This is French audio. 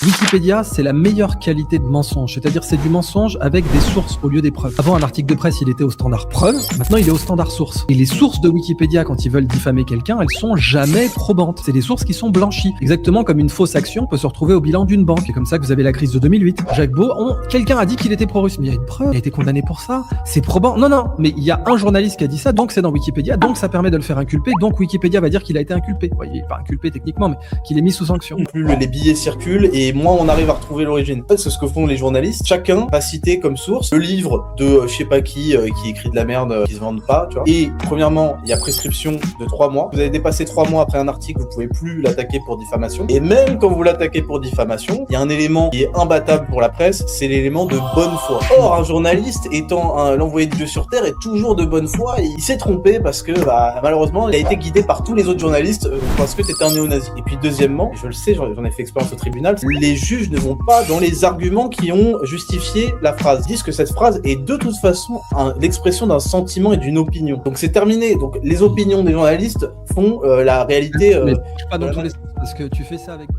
Wikipédia, c'est la meilleure qualité de mensonge, c'est-à-dire c'est du mensonge avec des sources au lieu des preuves. Avant, un article de presse, il était au standard preuve, maintenant il est au standard source. Et les sources de Wikipédia, quand ils veulent diffamer quelqu'un, elles sont jamais probantes. C'est des sources qui sont blanchies. Exactement comme une fausse action peut se retrouver au bilan d'une banque. C'est comme ça que vous avez la crise de 2008. Jacques Beau, quelqu'un a dit qu'il était pro-russe, mais il y a une preuve, il a été condamné pour ça, c'est probant. Non, mais il y a un journaliste qui a dit ça, donc c'est dans Wikipédia, donc ça permet de le faire inculper, donc Wikipédia va dire qu'il a été inculpé. Bon, il n'est pas inculpé techniquement, mais qu'il est mis sous sanction. Plus les billets circulent et moins on arrive à retrouver l'origine. C'est ce que font les journalistes. Chacun va citer comme source le livre de je sais pas qui écrit de la merde qui se vendent pas, tu vois. Et premièrement, il y a prescription de 3 mois. Vous avez dépassé 3 mois après un article, vous pouvez plus l'attaquer pour diffamation. Et même quand vous l'attaquez pour diffamation, il y a un élément qui est imbattable pour la presse, c'est l'élément de bonne foi. Or, un journaliste étant l'envoyé de Dieu sur Terre est toujours de bonne foi et il s'est trompé parce que malheureusement, il a été guidé par tous les autres journalistes parce que t'étais un néo-nazi. Et puis deuxièmement, je le sais, j'en ai fait expérience au tribunal, les juges ne vont pas dans les arguments qui ont justifié la phrase. Ils disent que cette phrase est de toute façon l'expression d'un sentiment et d'une opinion. Donc c'est terminé. Donc les opinions des journalistes font la réalité. Mais pas dans tous les sens, parce que tu fais ça avec